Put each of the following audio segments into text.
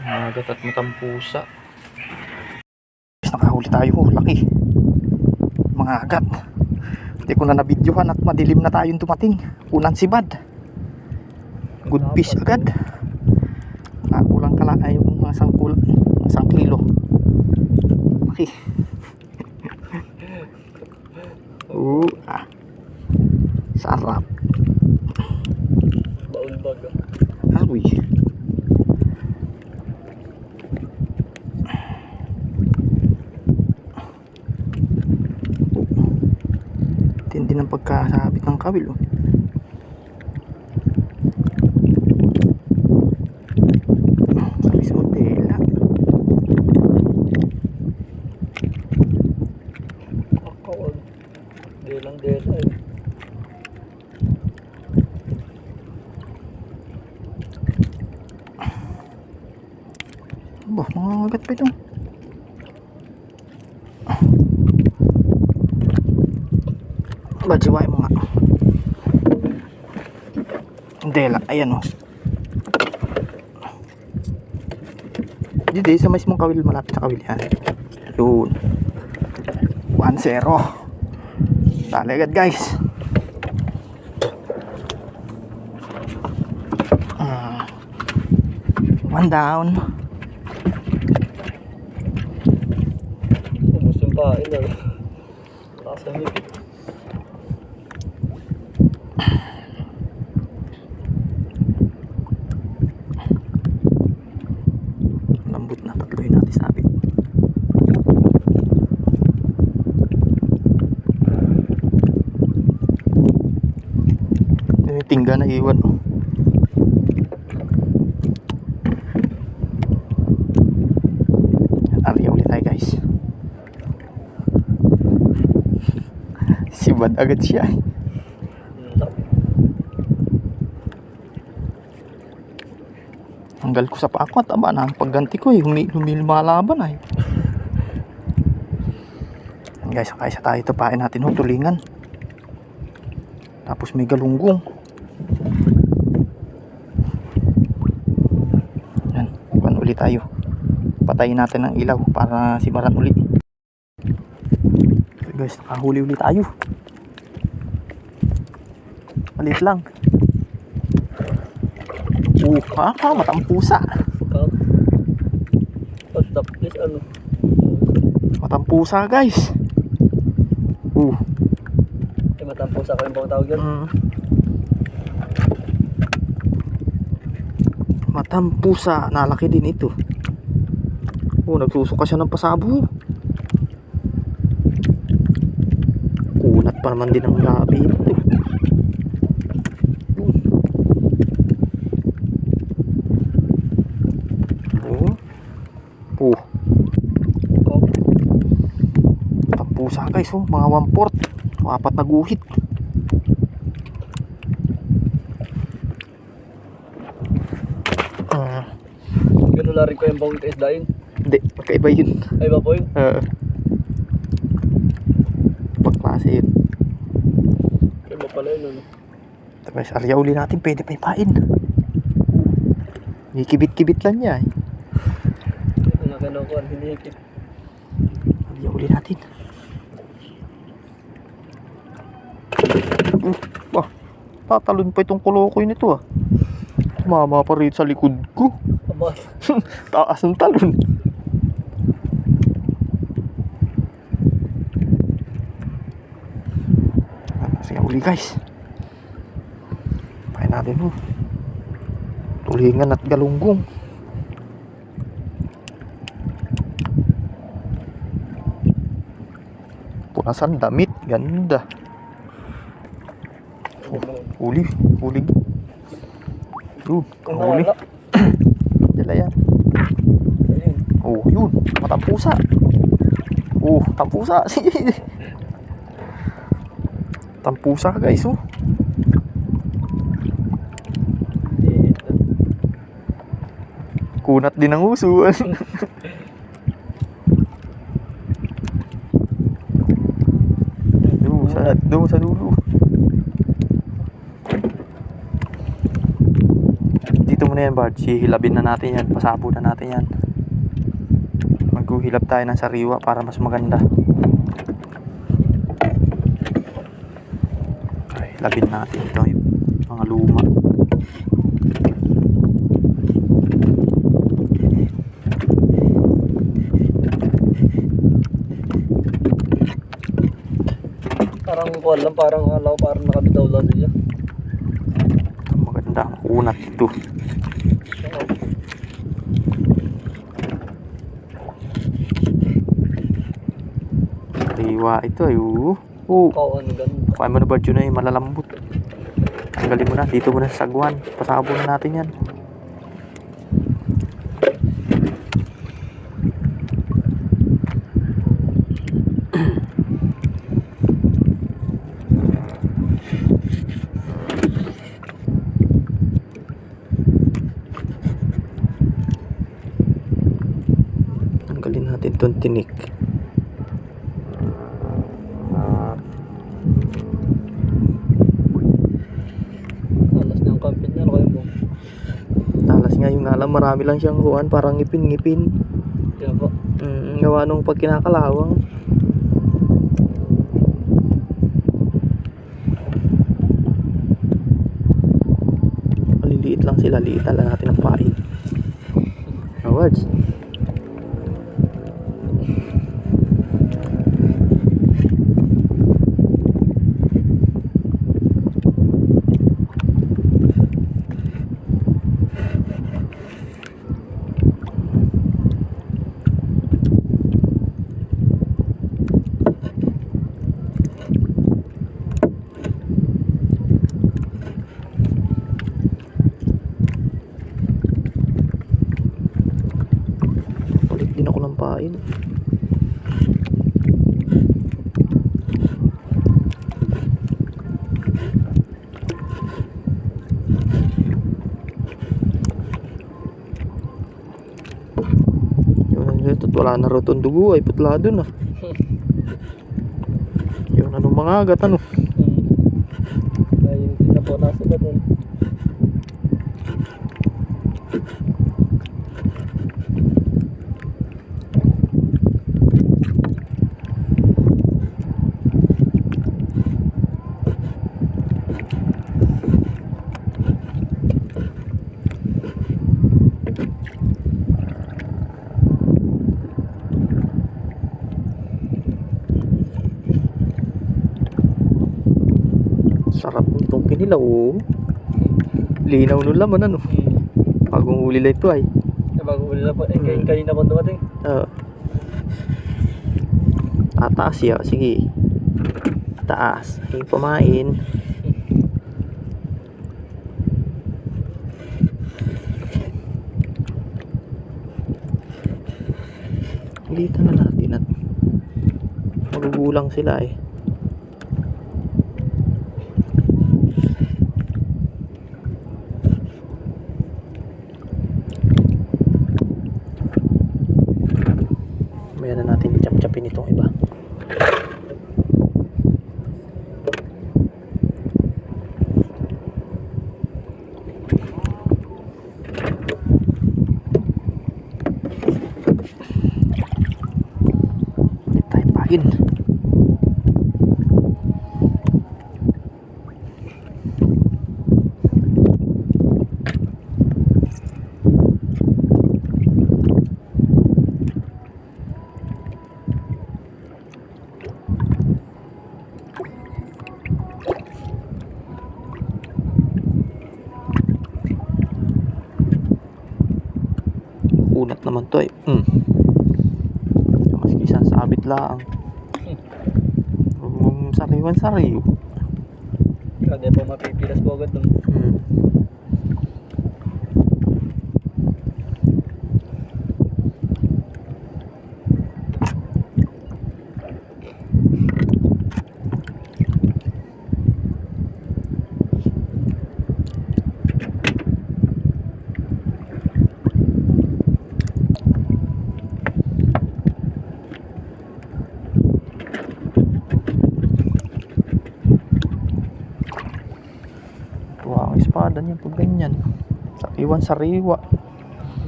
Magat at matampusa. Nakahuli tayo, laki. Mga agat. Hindi ko na nabidyohan at madilim na tayong dumating. Unang sibad. Good fish agad. Kulang ka lang ay yung isang kilo. Laki. Sarap. Baul baga. Awi. Tindi ng pagkasabit ng kawil. Sabi sa modela. Kakawag. Delang dela eh. Bah, mga agat pa ito. Bajiway mo nga. Dela, ayan o. Dito sa mismong kawil, malapit sa kawil yan. Yun. 1-0. Tali agad guys. One down. Ubus yung pain na. Nakasahig. Lambot na, tatloy natin sabit. Tingga na iwan. Ariya ulit tayo guys. Sibad agad siya. Hanggal ko sa pako at aba na pagganti ko lumalaban ay. Guys, kaysa tayo ito pain natin tulingan. Tapos may galunggong. Yan, kuhan ulit tayo. Patayin natin ang ilaw para sibaran ulit. Okay guys, nakahuli ulit tayo. Malit lang. Matampusa. Tapos ano? Matampusa guys. Matampusa ko yung bang tawag yan? Matampusa, nalaki din ito. Nagsusuka siya ng pasabo. Kunat pa naman din ang labi ito. Matampusa guys, mga 1/4. 4 na guhit. Ganun na rin ko yung bang isda yun? Hindi, magkaiba yun. Ay ba po yun? Pagklase yun. Kaya ba pala yun ano? Tapos arya uli natin, pwede pa ipain. Kibit-kibit lang niya eh. Nakanakuan, hindi hikit. Arya uli natin. Tatalon pa itong kulokoy nito ah. Mama pa rin sa likod ko. Abas. Taas ng talon. Sige uli guys. Pahin natin tulingan at galunggong. Punasan damit. Ganda. Huli. Huli. Dala yan. Yun. Matampusa. Tampusa. Tampusa guys Kunat din ang uso. Doon sa dulo. dito muna yan, Bard. Hihilabin na natin yan. Pasabo na natin yan. Maghuhilab tayo ng sariwa para mas maganda. Ay, labin natin ito yung mga luma. Parang kuwan lang, parang alaw, parang nakabitaw lang siya. Ito maganda. Makunat ito. Sariwa ito ay Oo, ano ganun. Kuhain mo na, Bard, yun ay malalambot. Tanggalin mo na. Dito mo na sa sagwan. Pasabo na natin yan. Tanggalin natin itong tinik. Alas na yung kampit niya, ano kayo po? Talas nga yung alam. Marami lang siyang kuhan. Parang ngipin-ngipin. Kaya po. Gawa nung pag kinakalawang. Maliliit lang sila. Liitan lang natin ang pain. Awards. Palit din ako ng pain. Wala na raw itong dugo ay putla dun ah. Yun anong mga agat ano. Ay, hindi na po nasa ba dun? Sarap nitong kinilaw oh. Linaw nung laman ano. Bagong huli lang ito ay. Bago uli na po, kanina po dumating. Tataas ya, sige. Taas. Ay pamain. Litan na natin at magugulang sila eh. Maya na natin i-chop-chopin itong iba. Tayo pain. Unat naman to eh. Maski sasabit lang. Sariwan sariw. Kaya po mapipilas po agad dun. Tuwa ang espada niya pag ganyan. Sariwa.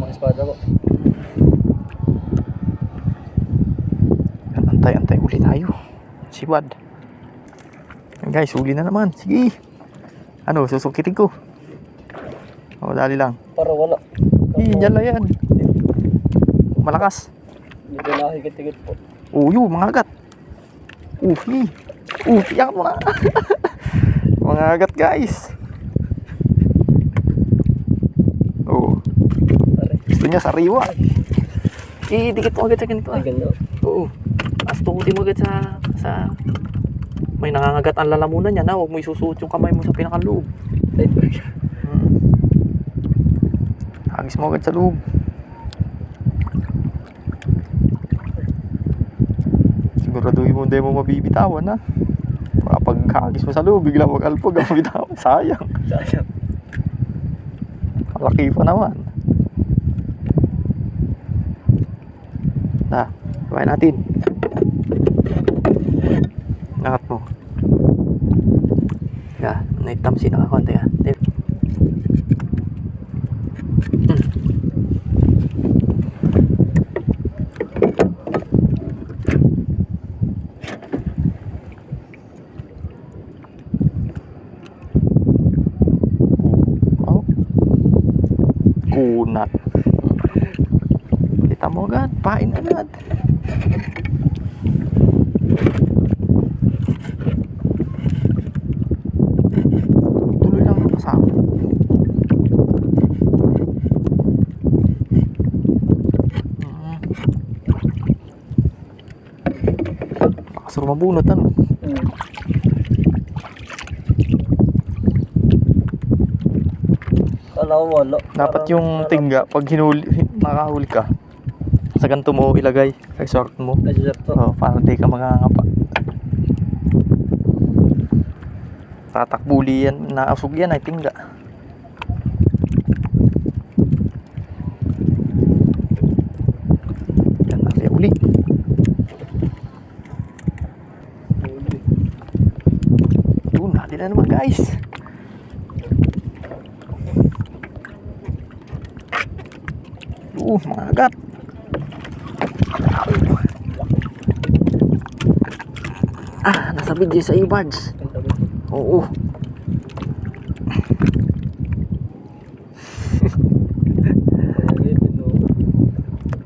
Mga espada po. Antay-antay uli tayo. Sibad. Yan guys, uli na naman. Sige. Ano, susukitin ko. O, dali lang. Para wala. Yan lang yan. Malakas. Medyo nakahigit-higit po. Uyo, mga agat. Iyak mo na. Mga agat guys. Gusto niya sariwa. Dikit mo agad sa ganito. Ay, ganyan. Oo. As tukutin mo agad sa may nangangagat ang lalamunan niya na. Huwag mo isusuot yung kamay mo sa pinakaloob. Ay, Hagis mo agad sa loob. Siguraduhin mo hindi mo mabibitawan ha. Kapag hagis mo sa loob, bigla mag-alpog ang mabitawan. Sayang. sayang. Malaki pa naman. Kabayan natin. Angat mo. Naitamsi na kakonti ha. Kunat. Kita mo agad, pain agad. Tuloy lang ang kasama. Lakas mabunot ano. Kala ko wala. Dapat yung tingga, pag nakahuli ka, sa ganito mo ilagay, sa short mo. Nasisap po. Para hindi ka makangapa. Tatakbuli yan, naasog yan ay tingga. Yan na siya uli. Yun, hali na naman guys. Mga agat. Nasa video sa earbuds. Oo.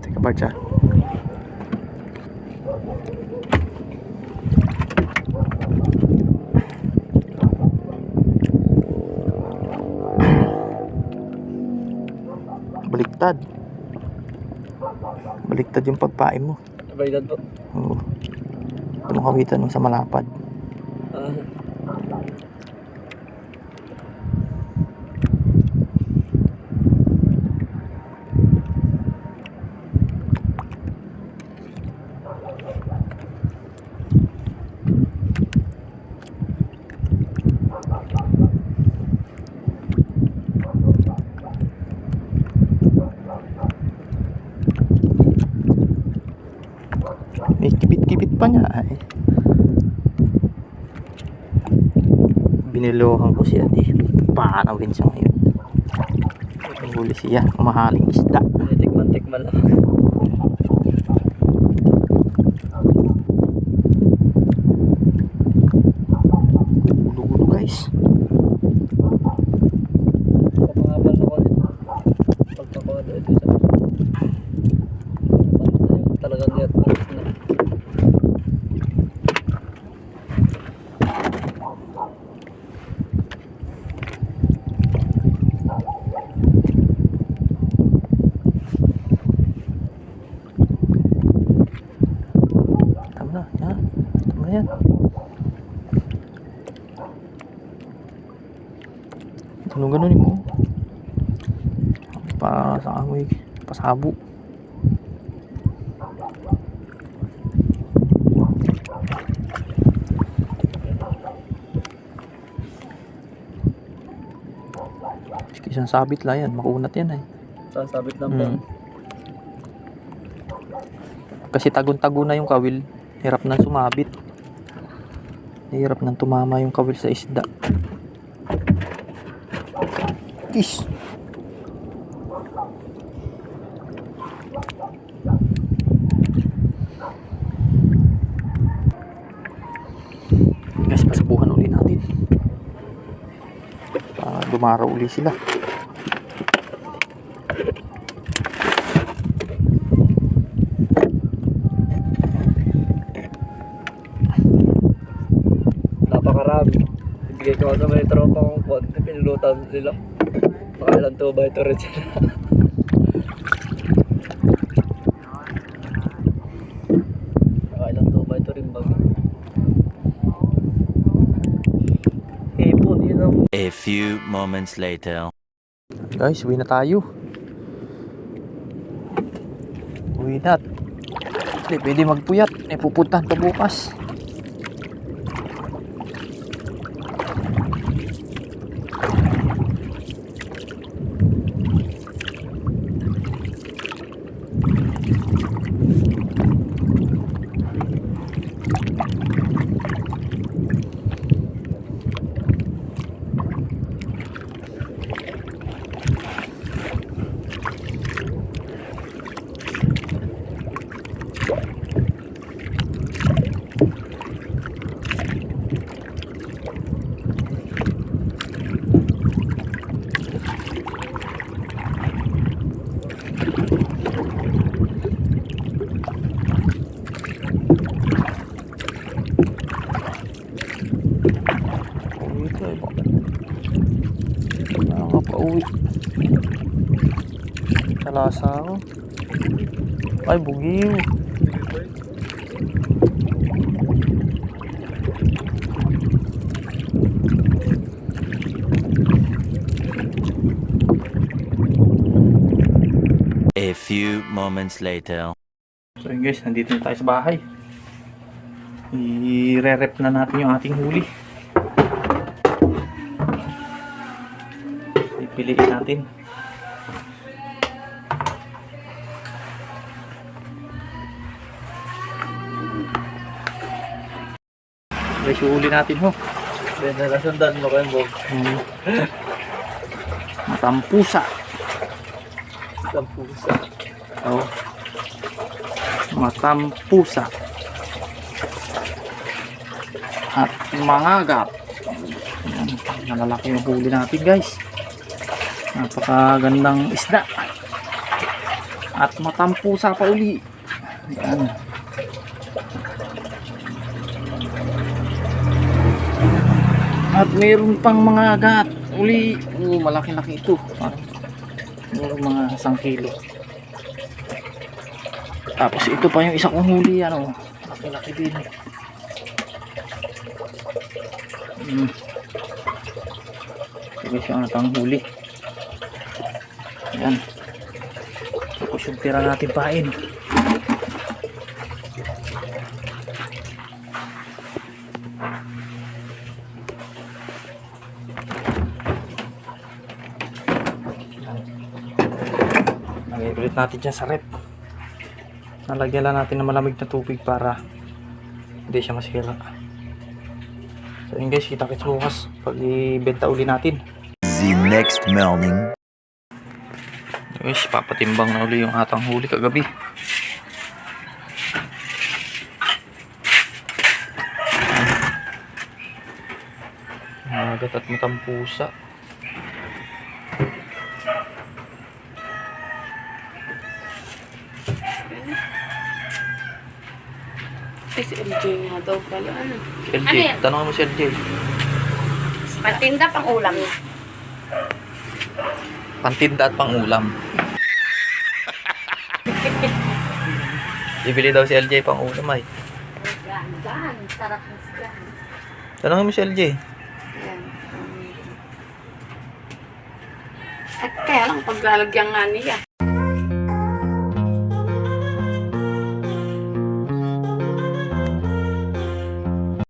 Teka ba siya? Baliktad yung pagpain mo. Baliktad po. Oo. Ito mo kawitan mo sa malapad. May kibit-kibit pa niya ay. Binilohan ko siya di. Paanawin siya ngayon. Huli siya. Mahaling isda. Tikman lang. Gulo-gulo guys. Kapangabal ako din. Pagpakuha ito sa talagang niyat. Tama yan. Ganun-ganunin mo. Pa sa amoy pasabo. Isang sabit lang yan, makunat yan ay. Sabit lang po. Kasi tagon-tago na yung kawil, hirap nang sumabit. Hirap nang tumama yung kawil sa isda. Ish. Dumaraw uli sila. Napakarami. Ibigay ko sa may tropa kong konti, pinulutan sila. Nakailan 2 by 2 rin sila. Nakailan 2 by 2 rin bag. Hipon, yun ang... A few moments later. Guys, uwi na tayo. Uwi na. Hindi pwede magpuyat. Pupuntahan pa bukas. Nakakapauwi. Kalasa ako. Ay, bugiw. A few moments later. So yun guys, nandito na tayo sa bahay. I-re-rep na natin yung ating huli. Piliin natin. Guys, huli natin ho. Benda na sundan mo kayong bog. Matampusa. Tampusa. Oh. Matampusa. At mangagat. Nalalaki yung huli natin guys. Napakagandang isda. At matampusa pa uli. Ayan. At mayroon pang mga agat uli. Malaki-laki ito. Mayroon mga 1 kilo. Tapos ito pa yung isa kong huli. Ano, laki-laki din. Ito yung atang huli. Ayan. Tapos yung tira natin pain. Lagay ulit natin dyan sa rep. Nalagyan lang natin ng malamig na tubig para hindi siya masira. So yun guys, kita-kits bukas pag ibenta uli natin. The next morning. Guys, papatimbang na uli yung atang huli kagabi. Agat at matampusa. Si LJ nga daw pala. Ano? LJ, Ano yan? tanong mo si LJ. Patinda pang ulam. Pantinda at pang-ulam. Bibili daw si LJ pang-ulam ay. Gaan, sarap ng sigahan. Tanongin mo si LJ. Ayan. At kaya lang paglalagyan nga niya.